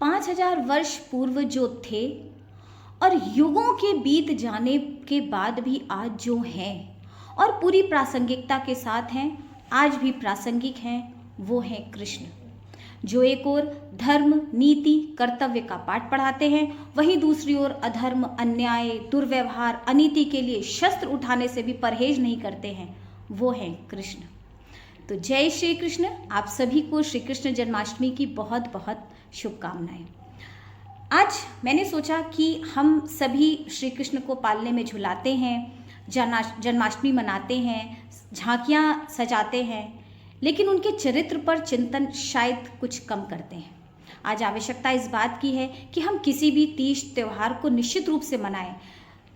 5000 वर्ष पूर्व जो थे और युगों के बीत जाने के बाद भी आज जो हैं और पूरी प्रासंगिकता के साथ हैं, आज भी प्रासंगिक हैं, वो हैं कृष्ण, जो एक ओर धर्म, नीति, कर्तव्य का पाठ पढ़ाते हैं, वहीं दूसरी ओर अधर्म, अन्याय, दुर्व्यवहार, अनीति के लिए शस्त्र उठाने से भी परहेज नहीं करते हैं, वो हैं कृष्ण। तो जय श्री कृष्ण। आप सभी को श्री कृष्ण जन्माष्टमी की बहुत बहुत शुभकामनाएं। आज मैंने सोचा कि हम सभी श्री कृष्ण को पालने में झुलाते हैं, जन्माष्टमी मनाते हैं, झांकियाँ सजाते हैं, लेकिन उनके चरित्र पर चिंतन शायद कुछ कम करते हैं। आज आवश्यकता इस बात की है कि हम किसी भी तीज त्यौहार को निश्चित रूप से मनाएं,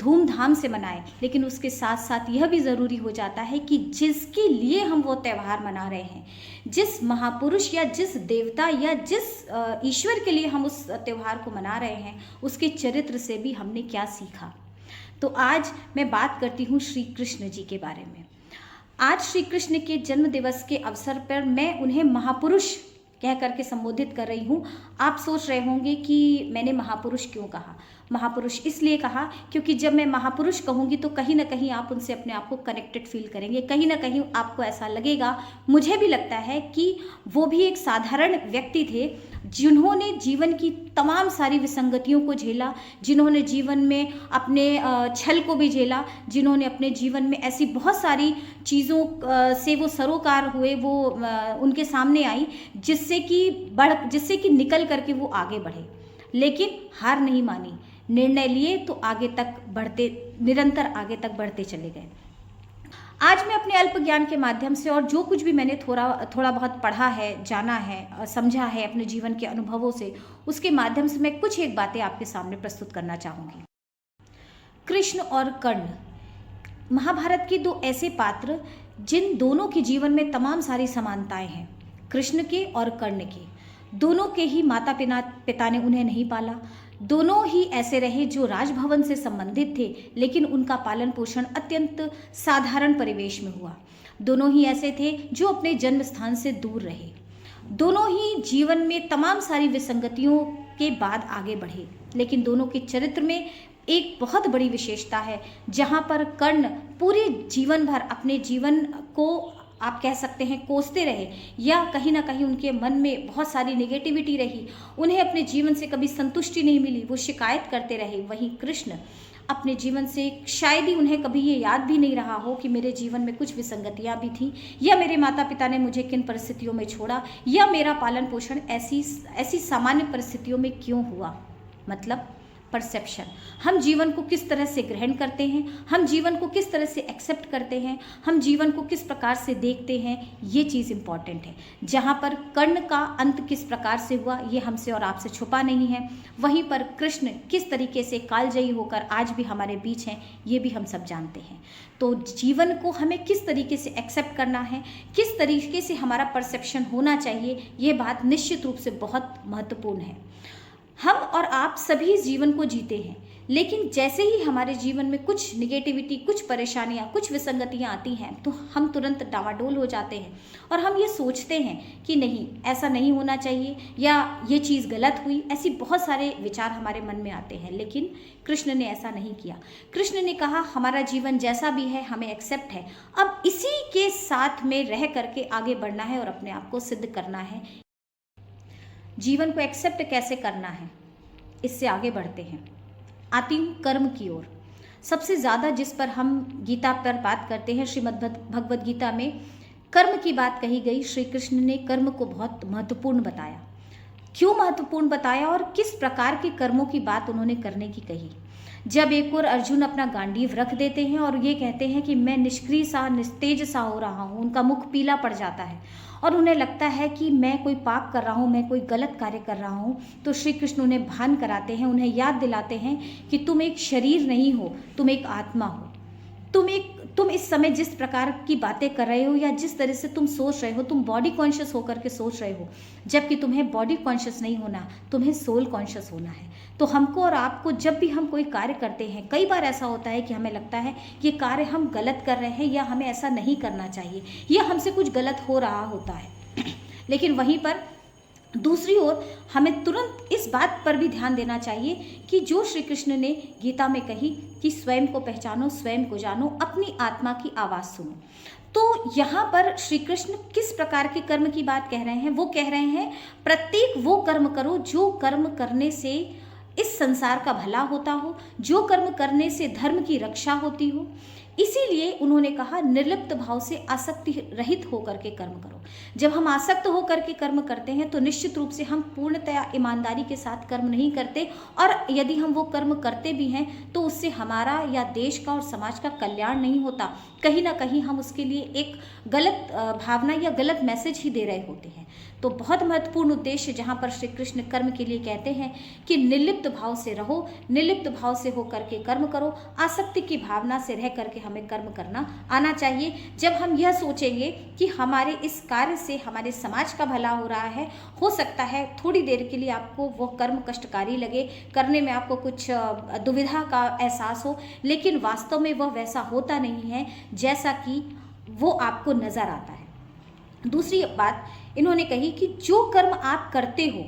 धूमधाम से मनाएं, लेकिन उसके साथ साथ यह भी ज़रूरी हो जाता है कि जिसके लिए हम वो त्यौहार मना रहे हैं, जिस महापुरुष या जिस देवता या जिस ईश्वर के लिए हम उस त्यौहार को मना रहे हैं, उसके चरित्र से भी हमने क्या सीखा। तो आज मैं बात करती हूँ श्री कृष्ण जी के बारे में। आज श्री कृष्ण के जन्म दिवस के अवसर पर मैं उन्हें महापुरुष कह करके संबोधित कर रही हूँ। आप सोच रहे होंगे कि मैंने महापुरुष क्यों कहा। महापुरुष इसलिए कहा क्योंकि जब मैं महापुरुष कहूँगी तो कहीं ना कहीं आप उनसे अपने आप को कनेक्टेड फील करेंगे, कहीं ना कहीं आपको ऐसा लगेगा, मुझे भी लगता है कि वो भी एक साधारण व्यक्ति थे जिन्होंने जीवन की तमाम सारी विसंगतियों को झेला, जिन्होंने जीवन में अपने छल को भी झेला, जिन्होंने अपने जीवन में ऐसी बहुत सारी चीज़ों से वो सरोकार हुए, वो उनके सामने आई, जिससे कि निकल करके वो आगे बढ़े, लेकिन हार नहीं मानी, निर्णय लिए तो आगे तक बढ़ते, निरंतर आगे तक बढ़ते चले गए। आज मैं अपने अल्प ज्ञान के माध्यम से और जो कुछ भी मैंने थोड़ा बहुत पढ़ा है, जाना है, समझा है अपने जीवन के अनुभवों से, उसके माध्यम से मैं कुछ एक बातें आपके सामने प्रस्तुत करना चाहूँगी। कृष्ण और कर्ण, महाभारत के दो ऐसे पात्र जिन दोनों के जीवन में तमाम सारी समानताएं हैं। कृष्ण के और कर्ण के, दोनों के ही माता पिता ने उन्हें नहीं पाला, दोनों ही ऐसे रहे जो राजभवन से संबंधित थे, लेकिन उनका पालन पोषण अत्यंत साधारण परिवेश में हुआ। दोनों ही ऐसे थे जो अपने जन्म स्थान से दूर रहे। दोनों ही जीवन में तमाम सारी विसंगतियों के बाद आगे बढ़े, लेकिन दोनों के चरित्र में एक बहुत बड़ी विशेषता है, जहाँ पर कर्ण पूरे जीवन भर अपने जीवन को आप कह सकते हैं कोसते रहे, या कहीं ना कहीं उनके मन में बहुत सारी नेगेटिविटी रही, उन्हें अपने जीवन से कभी संतुष्टि नहीं मिली, वो शिकायत करते रहे। वहीं कृष्ण अपने जीवन से शायद ही उन्हें कभी ये याद भी नहीं रहा हो कि मेरे जीवन में कुछ विसंगतियाँ भी थी, या मेरे माता पिता ने मुझे किन परिस्थितियों में छोड़ा, या मेरा पालन पोषण ऐसी सामान्य परिस्थितियों में क्यों हुआ। मतलब परसेप्शन, हम जीवन को किस तरह से ग्रहण करते हैं, हम जीवन को किस तरह से एक्सेप्ट करते हैं, हम जीवन को किस प्रकार से देखते हैं, ये चीज़ इम्पॉर्टेंट है। जहाँ पर कर्ण का अंत किस प्रकार से हुआ, ये हमसे और आपसे छुपा नहीं है, वहीं पर कृष्ण किस तरीके से कालजयी होकर आज भी हमारे बीच हैं, ये भी हम सब जानते हैं। तो जीवन को हमें किस तरीके से एक्सेप्ट करना है, किस तरीके से हमारा परसेप्शन होना चाहिए, ये बात निश्चित रूप से बहुत महत्वपूर्ण है। हम और आप सभी जीवन को जीते हैं, लेकिन जैसे ही हमारे जीवन में कुछ निगेटिविटी, कुछ परेशानियां, कुछ विसंगतियां आती हैं, तो हम तुरंत डावाडोल हो जाते हैं और हम ये सोचते हैं कि नहीं, ऐसा नहीं होना चाहिए, या ये चीज़ गलत हुई। ऐसी बहुत सारे विचार हमारे मन में आते हैं, लेकिन कृष्ण ने ऐसा नहीं किया। कृष्ण ने कहा हमारा जीवन जैसा भी है हमें एक्सेप्ट है, अब इसी के साथ में रह करके आगे बढ़ना है और अपने आप को सिद्ध करना है। जीवन को एक्सेप्ट कैसे करना है, इससे आगे बढ़ते हैं। आती हूँ कर्म की ओर। सबसे ज़्यादा जिस पर हम गीता पर बात करते हैं, श्रीमद् भगवद गीता में कर्म की बात कही गई। श्री कृष्ण ने कर्म को बहुत महत्वपूर्ण बताया। क्यों महत्वपूर्ण बताया और किस प्रकार के कर्मों की बात उन्होंने करने की कही। जब एक और अर्जुन अपना गांडीव रख देते हैं और ये कहते हैं कि मैं निष्क्रिय सा, निस्तेज सा हो रहा हूँ, उनका मुख पीला पड़ जाता है और उन्हें लगता है कि मैं कोई पाप कर रहा हूँ, मैं कोई गलत कार्य कर रहा हूँ, तो श्री कृष्ण उन्हें भान कराते हैं, उन्हें याद दिलाते हैं कि तुम एक शरीर नहीं हो, तुम एक आत्मा हो। तुम इस समय जिस प्रकार की बातें कर रहे हो या जिस तरह से तुम सोच रहे हो, तुम बॉडी कॉन्शियस होकर के सोच रहे हो, जबकि तुम्हें बॉडी कॉन्शियस नहीं होना, तुम्हें सोल कॉन्शियस होना है। तो हमको और आपको जब भी हम कोई कार्य करते हैं, कई बार ऐसा होता है कि हमें लगता है ये कार्य हम गलत कर रहे हैं या हमें ऐसा नहीं करना चाहिए या हमसे कुछ गलत हो रहा होता है। लेकिन वहीं पर दूसरी ओर हमें तुरंत इस बात पर भी ध्यान देना चाहिए कि जो श्री कृष्ण ने गीता में कही कि स्वयं को पहचानो, स्वयं को जानो, अपनी आत्मा की आवाज़ सुनो। तो यहाँ पर श्री कृष्ण किस प्रकार के कर्म की बात कह रहे हैं? वो कह रहे हैं प्रत्येक वो कर्म करो जो कर्म करने से इस संसार का भला होता हो, जो कर्म करने से धर्म की रक्षा होती हो। इसीलिए उन्होंने कहा निर्लिप्त भाव से आसक्ति रहित होकर के कर्म करो। जब हम आसक्त होकर के कर्म करते हैं तो निश्चित रूप से हम पूर्णतया ईमानदारी के साथ कर्म नहीं करते, और यदि हम वो कर्म करते भी हैं तो उससे हमारा या देश का और समाज का कल्याण नहीं होता। कहीं ना कहीं हम उसके लिए एक गलत भावना या गलत मैसेज ही दे रहे होते हैं। तो बहुत महत्वपूर्ण उद्देश्य जहाँ पर श्री कृष्ण कर्म के लिए कहते हैं कि निर्लिप्त भाव से रहो, निर्लिप्त भाव से होकर के कर्म करो, आसक्ति की भावना से रह करके हमें कर्म करना आना चाहिए। जब हम यह सोचेंगे कि हमारे इस कार्य से हमारे समाज का भला हो रहा है, हो सकता है थोड़ी देर के लिए आपको वो कर्म कष्टकारी लगे, करने में आपको कुछ दुविधा का एहसास हो, लेकिन वास्तव में वह वैसा होता नहीं है जैसा कि वो आपको नजर आता है। दूसरी बात इन्होंने कही कि जो कर्म आप करते हो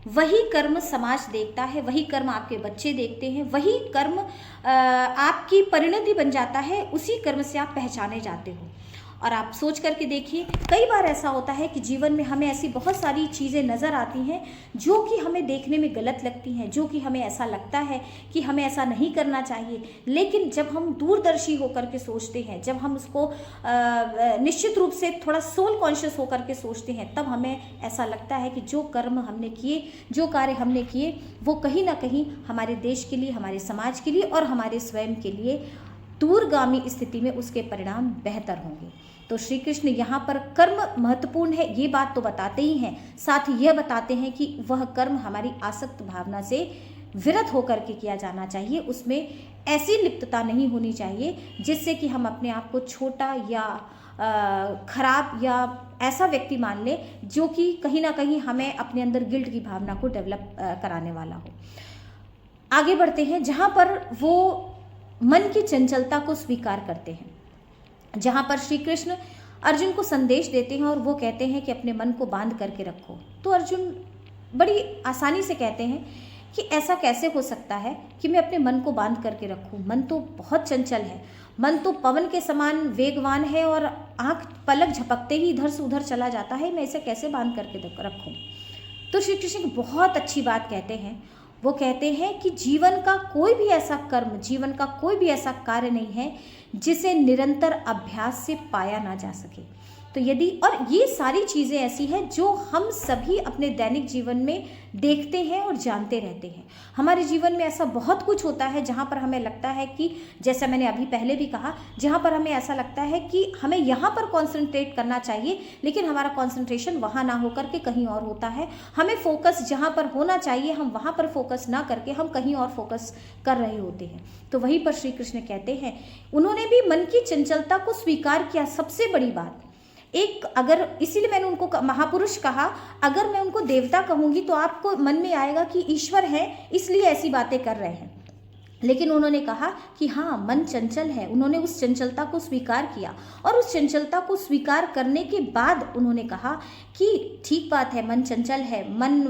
वही कर्म समाज देखता है, वही कर्म आपके बच्चे देखते हैं, वही कर्म आपकी परिणति बन जाता है, उसी कर्म से आप पहचाने जाते हो। और आप सोच करके देखिए, कई बार ऐसा होता है कि जीवन में हमें ऐसी बहुत सारी चीज़ें नज़र आती हैं जो कि हमें देखने में गलत लगती हैं, जो कि हमें ऐसा लगता है कि हमें ऐसा नहीं करना चाहिए। लेकिन जब हम दूरदर्शी होकर के सोचते हैं, जब हम उसको निश्चित रूप से थोड़ा सोल कॉन्शियस होकर के सोचते हैं, तब हमें ऐसा लगता है कि जो कर्म हमने किए, जो कार्य हमने किए, वो कहीं ना कहीं हमारे देश के लिए, हमारे समाज के लिए और हमारे स्वयं के लिए दूरगामी स्थिति में उसके परिणाम बेहतर होंगे। तो श्री कृष्ण यहाँ पर कर्म महत्वपूर्ण है ये बात तो बताते ही हैं, साथ ही यह बताते हैं कि वह कर्म हमारी आसक्त भावना से विरत होकर के किया जाना चाहिए। उसमें ऐसी लिप्तता नहीं होनी चाहिए जिससे कि हम अपने आप को छोटा या खराब या ऐसा व्यक्ति मान लें जो कि कहीं ना कहीं हमें अपने अंदर गिल्ट की भावना को डेवलप कराने वाला हो। आगे बढ़ते हैं, जहाँ पर वो मन की चंचलता को स्वीकार करते हैं, जहाँ पर श्री कृष्ण अर्जुन को संदेश देते हैं और वो कहते हैं कि अपने मन को बांध करके रखो। तो अर्जुन बड़ी आसानी से कहते हैं कि ऐसा कैसे हो सकता है कि मैं अपने मन को बांध करके रखूं? मन तो बहुत चंचल है, मन तो पवन के समान वेगवान है और आंख पलक झपकते ही इधर से उधर चला जाता है, मैं इसे कैसे बांध करके रखूं? तो श्री कृष्ण बहुत अच्छी बात कहते हैं। वो कहते हैं कि जीवन का कोई भी ऐसा कर्म, जीवन का कोई भी ऐसा कार्य नहीं है जिसे निरंतर अभ्यास से पाया ना जा सके। तो यदि, और ये सारी चीज़ें ऐसी हैं जो हम सभी अपने दैनिक जीवन में देखते हैं और जानते रहते हैं। हमारे जीवन में ऐसा बहुत कुछ होता है जहाँ पर हमें लगता है कि, जैसा मैंने अभी पहले भी कहा, जहाँ पर हमें ऐसा लगता है कि हमें यहाँ पर कॉन्सेंट्रेट करना चाहिए, लेकिन हमारा कॉन्सेंट्रेशन वहाँ ना होकर के कहीं और होता है। हमें फोकस जहाँ पर होना चाहिए हम वहाँ पर फोकस ना करके हम कहीं और फोकस कर रहे होते हैं। तो वहीं पर श्री कृष्ण कहते हैं, उन्होंने भी मन की चंचलता को स्वीकार किया। सबसे बड़ी बात एक, अगर इसीलिए मैंने उनको महापुरुष कहा, अगर मैं उनको देवता कहूँगी तो आपको मन में आएगा कि ईश्वर है इसलिए ऐसी बातें कर रहे हैं, लेकिन उन्होंने कहा कि हाँ, मन चंचल है। उन्होंने उस चंचलता को स्वीकार किया और उस चंचलता को स्वीकार करने के बाद उन्होंने कहा कि ठीक बात है, मन चंचल है, मन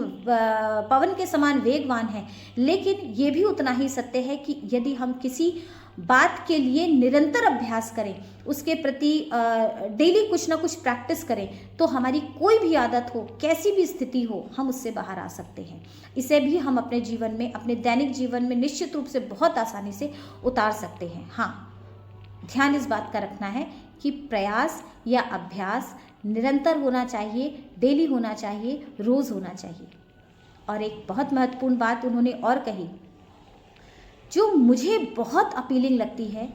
पवन के समान वेगवान है, लेकिन ये भी उतना ही सत्य है कि यदि हम किसी बात के लिए निरंतर अभ्यास करें, उसके प्रति डेली कुछ ना कुछ प्रैक्टिस करें, तो हमारी कोई भी आदत हो, कैसी भी स्थिति हो, हम उससे बाहर आ सकते हैं। इसे भी हम अपने जीवन में, अपने दैनिक जीवन में निश्चित रूप से बहुत आसानी से उतार सकते हैं। हाँ, ध्यान इस बात का रखना है कि प्रयास या अभ्यास निरंतर होना चाहिए, डेली होना चाहिए, रोज़ होना चाहिए। और एक बहुत महत्वपूर्ण बात उन्होंने और कही जो मुझे बहुत अपीलिंग लगती है,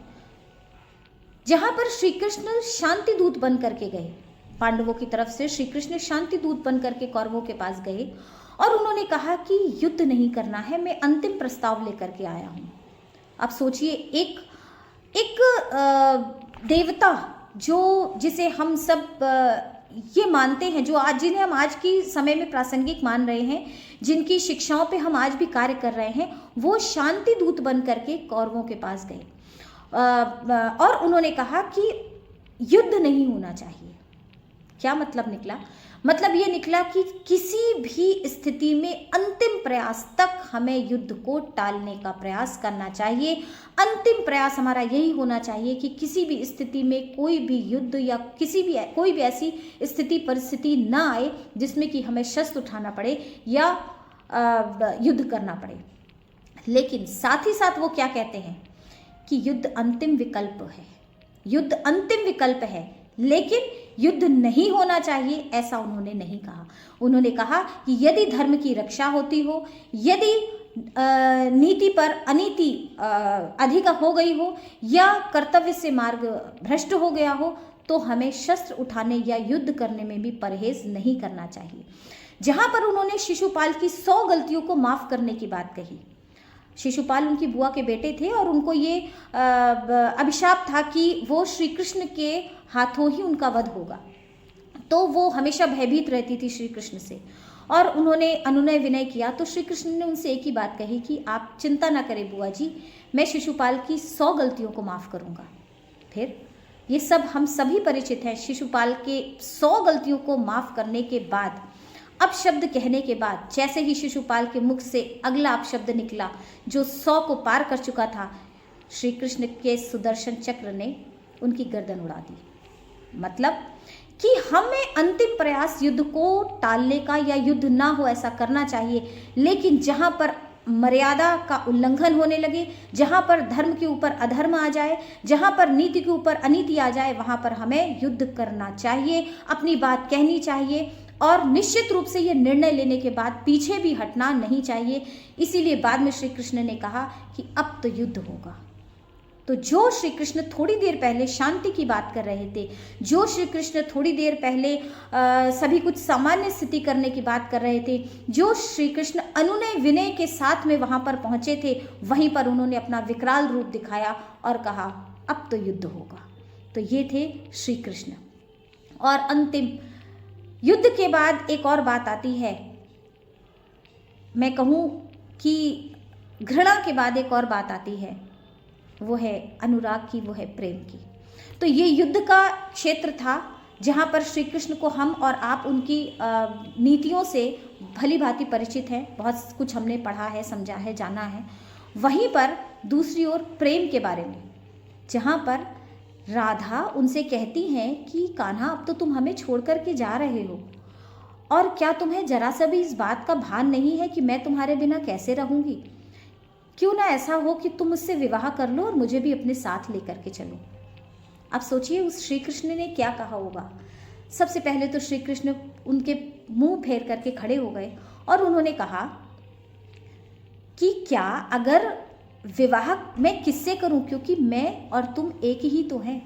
जहाँ पर श्री कृष्ण शांति दूत बन करके गए, पांडवों की तरफ से श्री कृष्ण शांति दूत बन करके कौरवों के पास गए और उन्होंने कहा कि युद्ध नहीं करना है, मैं अंतिम प्रस्ताव लेकर के आया हूँ। आप सोचिए, एक देवता जो, जिसे हम सब ये मानते हैं, जो आज, जिन्हें हम आज की समय में प्रासंगिक मान रहे हैं, जिनकी शिक्षाओं पे हम आज भी कार्य कर रहे हैं, वो शांति दूत बन करके कौरवों के पास गए और उन्होंने कहा कि युद्ध नहीं होना चाहिए। क्या मतलब निकला? मतलब ये निकला कि किसी भी स्थिति में अंतिम प्रयास तक हमें युद्ध को टालने का प्रयास करना चाहिए। अंतिम प्रयास हमारा यही होना चाहिए कि किसी भी स्थिति में कोई भी युद्ध या कोई भी ऐसी स्थिति परिस्थिति ना आए जिसमें कि हमें शस्त्र उठाना पड़े या युद्ध करना पड़े। लेकिन साथ ही साथ वो क्या कहते हैं कि युद्ध अंतिम विकल्प है, युद्ध अंतिम विकल्प है, लेकिन युद्ध नहीं होना चाहिए ऐसा उन्होंने नहीं कहा। उन्होंने कहा कि यदि धर्म की रक्षा होती हो, यदि नीति पर अनीति अधिक हो गई हो या कर्तव्य से मार्ग भ्रष्ट हो गया हो तो हमें शस्त्र उठाने या युद्ध करने में भी परहेज नहीं करना चाहिए। जहां पर उन्होंने शिशुपाल की 100 गलतियों को माफ करने की बात कही। शिशुपाल उनकी बुआ के बेटे थे और उनको ये अभिशाप था कि वो श्री कृष्ण के हाथों ही उनका वध होगा, तो वो हमेशा भयभीत रहती थी श्री कृष्ण से। और उन्होंने अनुनय विनय किया तो श्री कृष्ण ने उनसे एक ही बात कही कि आप चिंता ना करें बुआ जी, मैं शिशुपाल की 100 गलतियों को माफ़ करूँगा। फिर ये सब हम सभी परिचित हैं। शिशुपाल के 100 गलतियों को माफ़ करने के बाद, अब शब्द कहने के बाद, जैसे ही शिशुपाल के मुख से अगला अपशब्द निकला जो 100 को पार कर चुका था, श्री कृष्ण के सुदर्शन चक्र ने उनकी गर्दन उड़ा दी। मतलब कि हमें अंतिम प्रयास युद्ध को टालने का या युद्ध ना हो ऐसा करना चाहिए, लेकिन जहाँ पर मर्यादा का उल्लंघन होने लगे, जहाँ पर धर्म के ऊपर अधर्म आ जाए, जहाँ पर नीति के ऊपर अनीति आ जाए, वहाँ पर हमें युद्ध करना चाहिए, अपनी बात कहनी चाहिए और निश्चित रूप से ये निर्णय लेने के बाद पीछे भी हटना नहीं चाहिए। इसीलिए बाद में श्री कृष्ण ने कहा कि अब तो युद्ध होगा। तो जो श्री कृष्ण थोड़ी देर पहले शांति की बात कर रहे थे, जो श्री कृष्ण थोड़ी देर पहले सभी कुछ सामान्य स्थिति करने की बात कर रहे थे, जो श्री कृष्ण अनुनय विनय के साथ में वहां पर पहुंचे थे, वहीं पर उन्होंने अपना विकराल रूप दिखाया और कहा अब तो युद्ध होगा। तो ये थे श्री कृष्ण। और अंतिम युद्ध के बाद एक और बात आती है, मैं कहूँ कि घृणा के बाद एक और बात आती है, वो है अनुराग की, वो है प्रेम की। तो ये युद्ध का क्षेत्र था जहाँ पर श्री कृष्ण को हम और आप उनकी नीतियों से भली भांति परिचित हैं, बहुत कुछ हमने पढ़ा है, समझा है, जाना है। वहीं पर दूसरी ओर प्रेम के बारे में, जहाँ पर राधा उनसे कहती हैं कि कान्हा अब तो तुम हमें छोड़ कर के जा रहे हो, और क्या तुम्हें जरा सा भी इस बात का भान नहीं है कि मैं तुम्हारे बिना कैसे रहूँगी? क्यों ना ऐसा हो कि तुम मुझसे विवाह कर लो और मुझे भी अपने साथ लेकर के चलो। अब सोचिए उस श्री कृष्ण ने क्या कहा होगा। सबसे पहले तो श्री कृष्ण उनके मुंह फेर करके खड़े हो गए और उन्होंने कहा कि क्या अगर विवाह मैं किससे करूं, क्योंकि मैं और तुम एक ही तो हैं।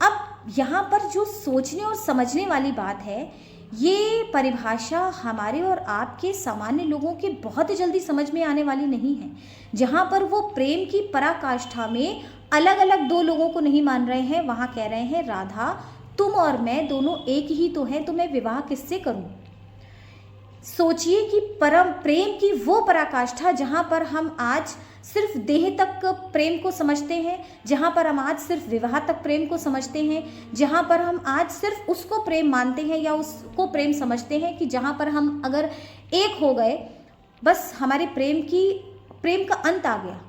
अब यहाँ पर जो सोचने और समझने वाली बात है, ये परिभाषा हमारे और आपके सामान्य लोगों के बहुत जल्दी समझ में आने वाली नहीं है। जहाँ पर वो प्रेम की पराकाष्ठा में अलग अलग दो लोगों को नहीं मान रहे हैं, वहाँ कह रहे हैं राधा तुम और मैं दोनों एक ही तो हैं, तो मैं विवाह किससे करूं? सोचिए कि परम प्रेम की वो पराकाष्ठा जहाँ पर हम आज सिर्फ देह तक प्रेम को समझते हैं, जहाँ पर हम आज सिर्फ विवाह तक प्रेम को समझते हैं, जहाँ पर हम आज सिर्फ उसको प्रेम मानते हैं या उसको प्रेम समझते हैं कि जहाँ पर हम अगर एक हो गए बस हमारे प्रेम का अंत आ गया।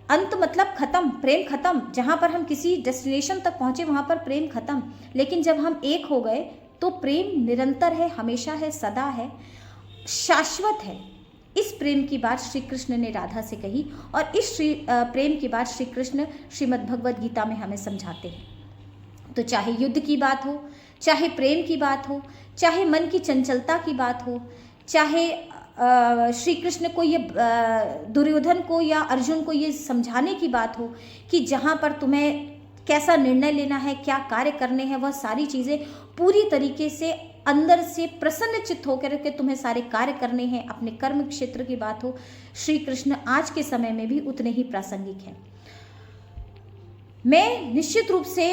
अंत मतलब खत्म, प्रेम खत्म। जहाँ पर हम किसी डेस्टिनेशन तक पहुँचे वहाँ पर प्रेम खत्म। लेकिन जब हम एक हो गए तो प्रेम निरंतर है, हमेशा है, सदा है, शाश्वत है। इस प्रेम की बात श्री कृष्ण ने राधा से कही और इस प्रेम की बात श्री कृष्ण श्रीमद् भगवद गीता में हमें समझाते हैं। तो चाहे युद्ध की बात हो, चाहे प्रेम की बात हो, चाहे मन की चंचलता की बात हो, चाहे श्री कृष्ण को ये दुर्योधन को या अर्जुन को ये समझाने की बात हो कि जहाँ पर तुम्हें कैसा निर्णय लेना है, क्या कार्य करने हैं, वह सारी चीज़ें पूरी तरीके से अंदर से प्रसन्न चित्त होकर के तुम्हें सारे कार्य करने हैं, अपने कर्म क्षेत्र की बात हो, श्री कृष्ण आज के समय में भी उतने ही प्रासंगिक हैं। मैं निश्चित रूप से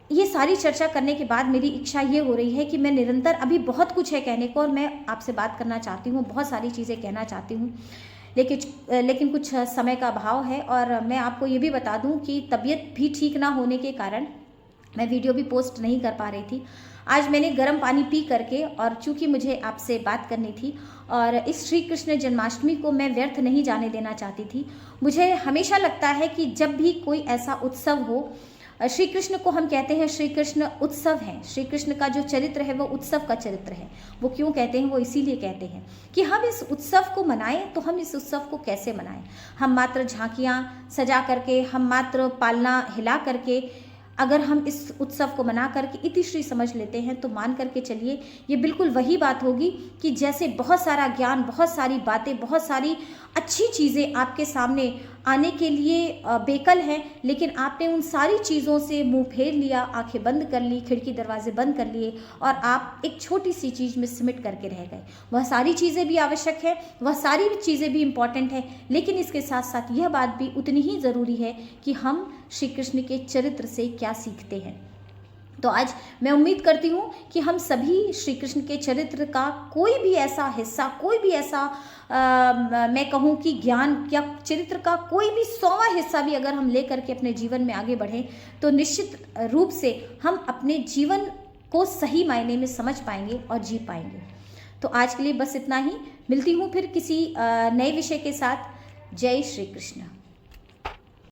ये सारी चर्चा करने के बाद मेरी इच्छा ये हो रही है कि मैं निरंतर, अभी बहुत कुछ है कहने को और मैं आपसे बात करना चाहती हूँ, बहुत सारी चीज़ें कहना चाहती हूँ, लेकिन कुछ समय का अभाव है। और मैं आपको ये भी बता दूं कि तबीयत भी ठीक ना होने के कारण मैं वीडियो भी पोस्ट नहीं कर पा रही थी। आज मैंने गर्म पानी पी करके, और चूँकि मुझे आपसे बात करनी थी और इस श्री कृष्ण जन्माष्टमी को मैं व्यर्थ नहीं जाने देना चाहती थी। मुझे हमेशा लगता है कि जब भी कोई ऐसा उत्सव हो, श्री कृष्ण को हम कहते हैं श्री कृष्ण उत्सव है। श्री कृष्ण का जो चरित्र है वो उत्सव का चरित्र है। वो क्यों कहते हैं? वो इसीलिए कहते हैं कि हम इस उत्सव को मनाएं। तो हम इस उत्सव को कैसे मनाएं? हम मात्र झांकियाँ सजा करके, हम मात्र पालना हिला करके अगर हम इस उत्सव को मना करके इतिश्री समझ लेते हैं, तो मान करके चलिए ये बिल्कुल वही बात होगी कि जैसे बहुत सारा ज्ञान, बहुत सारी बातें, बहुत सारी अच्छी चीज़ें आपके सामने आने के लिए बेकल हैं, लेकिन आपने उन सारी चीज़ों से मुंह फेर लिया, आंखें बंद कर ली, खिड़की दरवाजे बंद कर लिए और आप एक छोटी सी चीज़ में सिमट करके रह गए। वह सारी चीज़ें भी आवश्यक है, वह सारी चीज़ें भी इम्पॉर्टेंट है, लेकिन इसके साथ साथ यह बात भी उतनी ही ज़रूरी है कि हम श्री कृष्ण के चरित्र से क्या सीखते हैं। तो आज मैं उम्मीद करती हूँ कि हम सभी श्री कृष्ण के चरित्र का कोई भी ऐसा हिस्सा, कोई भी ऐसा मैं कहूँ कि ज्ञान या चरित्र का कोई भी 100वां हिस्सा भी अगर हम ले करके अपने जीवन में आगे बढ़ें, तो निश्चित रूप से हम अपने जीवन को सही मायने में समझ पाएंगे और जी पाएंगे। तो आज के लिए बस इतना ही। मिलती हूँ फिर किसी नए विषय के साथ। जय श्री कृष्ण।